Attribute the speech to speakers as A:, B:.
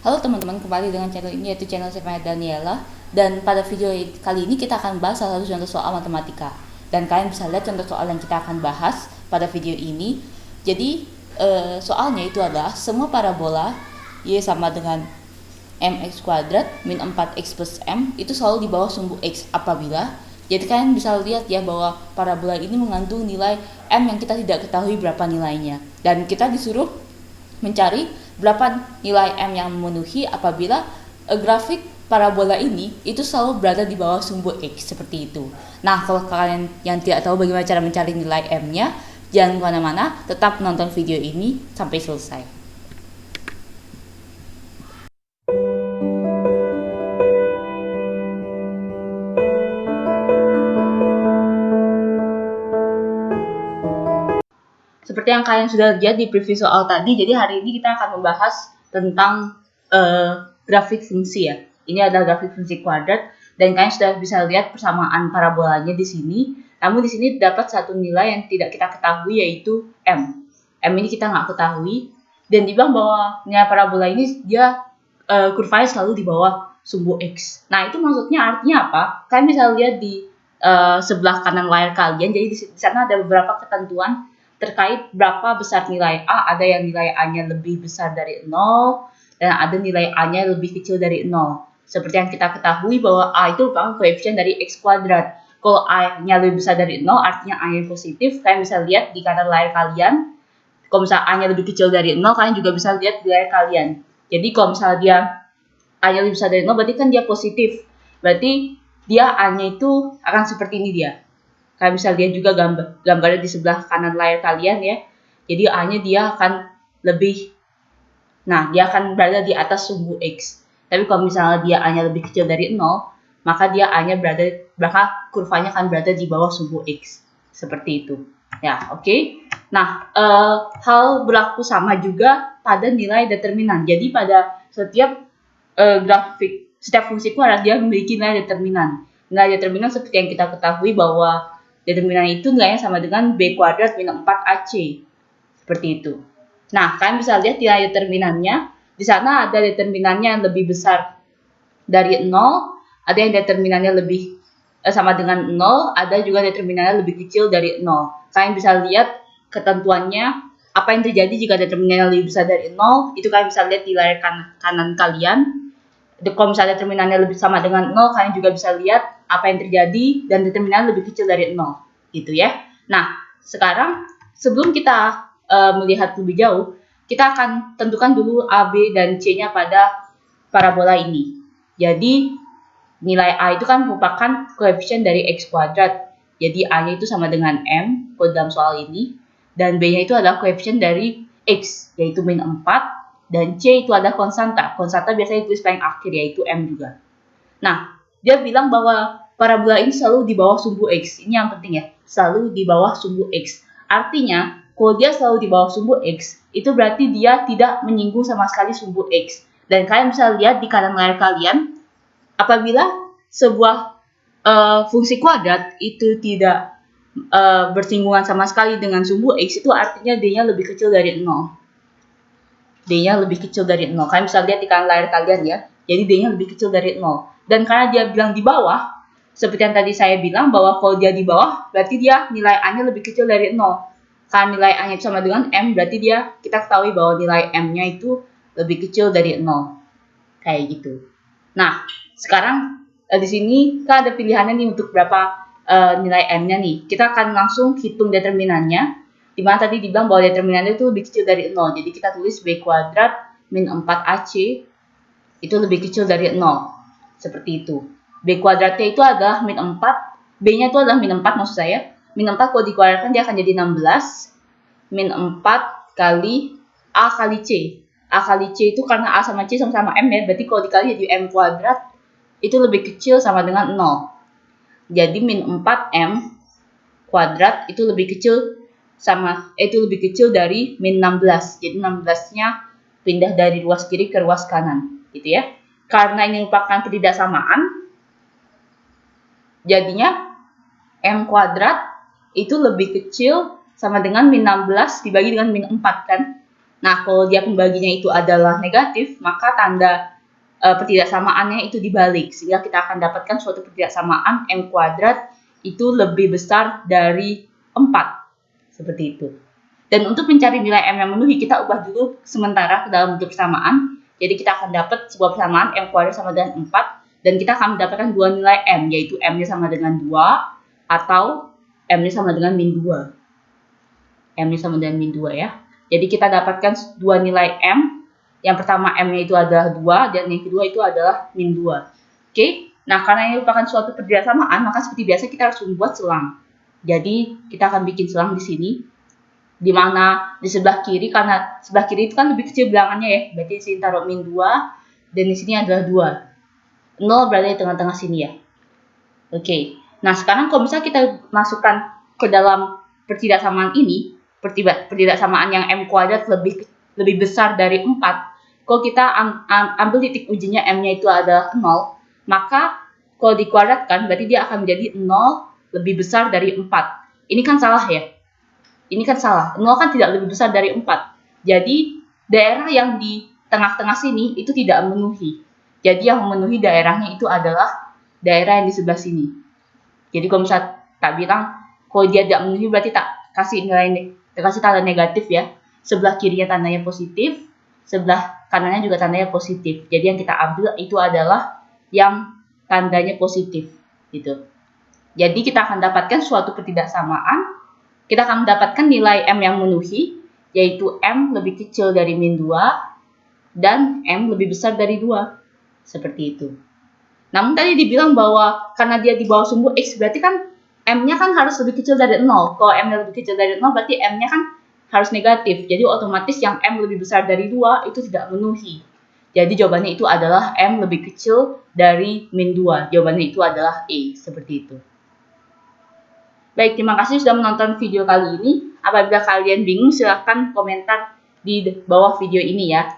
A: Halo teman-teman, kembali dengan channel ini yaitu channel saya Daniela. Dan pada video kali ini kita akan bahas salah satu contoh soal matematika. Dan kalian bisa lihat contoh soal yang kita akan bahas pada video ini. Jadi soalnya itu adalah semua parabola Y sama dengan mx kuadrat min 4x plus m itu selalu di bawah sumbu x apabila, jadi kalian bisa lihat ya bahwa parabola ini mengandung nilai m yang kita tidak ketahui berapa nilainya, dan kita disuruh mencari berapa nilai m yang memenuhi apabila grafik parabola ini itu selalu berada di bawah sumbu x seperti itu. Nah, kalau kalian yang tidak tahu bagaimana cara mencari nilai m-nya, jangan kemana-mana, tetap nonton video ini sampai selesai. Seperti yang kalian sudah lihat di preview soal tadi, jadi hari ini kita akan membahas tentang grafik fungsi ya. Ini adalah grafik fungsi kuadrat, dan kalian sudah bisa lihat persamaan parabolanya di sini. Namun di sini dapat satu nilai yang tidak kita ketahui, yaitu m. M ini kita nggak ketahui, dan dibilang bahwa nilai parabola ini dia kurvanya selalu di bawah sumbu x. Nah, itu maksudnya artinya apa? Kalian bisa lihat di sebelah kanan layar kalian. Jadi di sana ada beberapa ketentuan terkait berapa besar nilai A. Ada yang nilai A-nya lebih besar dari 0, dan ada nilai A-nya lebih kecil dari 0. Seperti yang kita ketahui bahwa A itu merupakan koefisien dari X kuadrat. Kalau A-nya lebih besar dari 0, artinya A-nya positif. Kalian bisa lihat di kanan layar kalian. Kalau misalnya A-nya lebih kecil dari 0, kalian juga bisa lihat di layar kalian. Jadi kalau misalnya dia A-nya lebih besar dari 0, berarti kan dia positif. Berarti dia A-nya itu akan seperti ini dia. Kalian bisa lihat juga gambarnya di sebelah kanan layar kalian ya. Jadi A-nya dia akan lebih, nah dia akan berada di atas sumbu X. Tapi kalau misalnya dia A-nya lebih kecil dari 0, maka dia A-nya maka kurvanya akan berada di bawah sumbu X. Seperti itu. Ya, oke. Nah, hal berlaku sama juga pada nilai determinan. Jadi pada setiap grafik, setiap fungsi kuadrat dia memiliki nilai determinan. Nilai determinan seperti yang kita ketahui bahwa determinan itu nilainya sama dengan b kuadrat min 4ac. Seperti itu. Nah, kalian bisa lihat nilai determinannya. Di sana ada determinannya yang lebih besar dari 0, ada yang determinannya lebih sama dengan 0, ada juga determinannya lebih kecil dari 0. Kalian bisa lihat ketentuannya, apa yang terjadi jika determinannya lebih besar dari 0, itu kalian bisa lihat di layar kanan kalian. Kalau misalnya determinannya lebih sama dengan 0, kalian juga bisa lihat apa yang terjadi dan determinan lebih kecil dari 0 gitu ya. Nah, sekarang sebelum kita melihat lebih jauh, kita akan tentukan dulu A, B, dan C-nya pada parabola ini. Jadi nilai A itu kan merupakan koefisien dari X kuadrat. Jadi A-nya itu sama dengan M kalau dalam soal ini, dan B-nya itu adalah koefisien dari X, yaitu min 4, dan C itu adalah konstanta. Konstanta biasanya ditulis paling akhir, yaitu M juga. Nah, dia bilang bahwa parabola ini selalu di bawah sumbu X. Ini yang penting ya, selalu di bawah sumbu X. Artinya, kalau dia selalu di bawah sumbu X, itu berarti dia tidak menyinggung sama sekali sumbu X. Dan kalian bisa lihat di kanan layar kalian, apabila sebuah fungsi kuadrat itu tidak bersinggungan sama sekali dengan sumbu X, itu artinya D-nya lebih kecil dari 0. D-nya lebih kecil dari 0. Kalian bisa lihat di kanan layar kalian ya. Jadi D-nya lebih kecil dari 0. Dan karena dia bilang di bawah, seperti yang tadi saya bilang bahwa kalau dia di bawah, berarti dia nilai A-nya lebih kecil dari 0. Karena nilai A-nya sama dengan M, berarti kita ketahui bahwa nilai M-nya itu lebih kecil dari 0. Kayak gitu. Nah, sekarang di sini kan ada pilihannya nih untuk berapa nilai M-nya nih. Kita akan langsung hitung determinannya. Dimana tadi dibilang bahwa determinannya itu lebih kecil dari 0. Jadi kita tulis B kuadrat min 4AC itu lebih kecil dari 0. Seperti itu. B kuadratnya itu adalah min 4. B-nya itu adalah min 4 maksud saya. Min 4 kalau dikuadratkan dia akan jadi 16. Min 4 kali A kali C. A kali C itu karena A sama C sama-sama M ya. Berarti kalau dikali jadi M kuadrat itu lebih kecil sama dengan 0. Jadi min 4M kuadrat itu lebih kecil dari min 16. Jadi 16-nya pindah dari ruas kiri ke ruas kanan, gitu ya. Karena ini merupakan ketidaksamaan, jadinya M kuadrat itu lebih kecil sama dengan min 16 dibagi dengan min 4 kan. Nah, kalau dia pembaginya itu adalah negatif, maka tanda pertidaksamaannya itu dibalik, sehingga kita akan dapatkan suatu pertidaksamaan M kuadrat itu lebih besar dari 4, seperti itu. Dan untuk mencari nilai M yang memenuhi, kita ubah dulu sementara ke dalam bentuk persamaan. Jadi kita akan dapat sebuah persamaan M kuadrat sama dengan 4, dan kita akan mendapatkan dua nilai M, yaitu M-nya sama dengan 2, atau M-nya sama dengan min 2. M-nya sama dengan min 2 ya. Jadi kita dapatkan dua nilai M. Yang pertama M-nya itu adalah 2, dan yang kedua itu adalah min 2. Oke? Nah, karena ini merupakan suatu persamaan, maka seperti biasa kita harus membuat selang. Jadi, kita akan bikin selang di sini. Di mana di sebelah kiri, karena sebelah kiri itu kan lebih kecil bilangannya ya. Berarti di sini taruh min 2, dan di sini adalah 2. 0 berada di tengah-tengah sini ya. Oke. Nah, sekarang kalau misalnya kita masukkan ke dalam pertidaksamaan ini, pertidaksamaan yang M kuadrat lebih besar dari 4, kalau kita ambil titik ujinya M-nya itu adalah 0, maka kalau dikuadratkan berarti dia akan menjadi 0 lebih besar dari 4. Ini kan salah ya? Ini kan salah. 0 kan tidak lebih besar dari 4. Jadi, daerah yang di tengah-tengah sini itu tidak memenuhi. Jadi, yang memenuhi daerahnya itu adalah daerah yang di sebelah sini. Jadi, kalau misalnya tak bilang, kalau dia tidak memenuhi berarti tak kasih tanda negatif ya. Sebelah kirinya tandanya positif, sebelah kanannya juga tandanya positif. Jadi, yang kita ambil itu adalah yang tandanya positif. Gitu. Jadi, kita akan dapatkan suatu pertidaksamaan. Kita akan mendapatkan nilai M yang memenuhi, yaitu M lebih kecil dari min 2, dan M lebih besar dari 2. Seperti itu. Namun tadi dibilang bahwa karena dia di bawah sumbu X, berarti kan M-nya kan harus lebih kecil dari 0. Kalau M-nya lebih kecil dari 0, berarti M-nya kan harus negatif. Jadi otomatis yang M lebih besar dari 2 itu tidak memenuhi. Jadi jawabannya itu adalah M lebih kecil dari min 2. Jawabannya itu adalah E. Seperti itu. Baik, terima kasih sudah menonton video kali ini. Apabila kalian bingung, silahkan komentar di bawah video ini ya.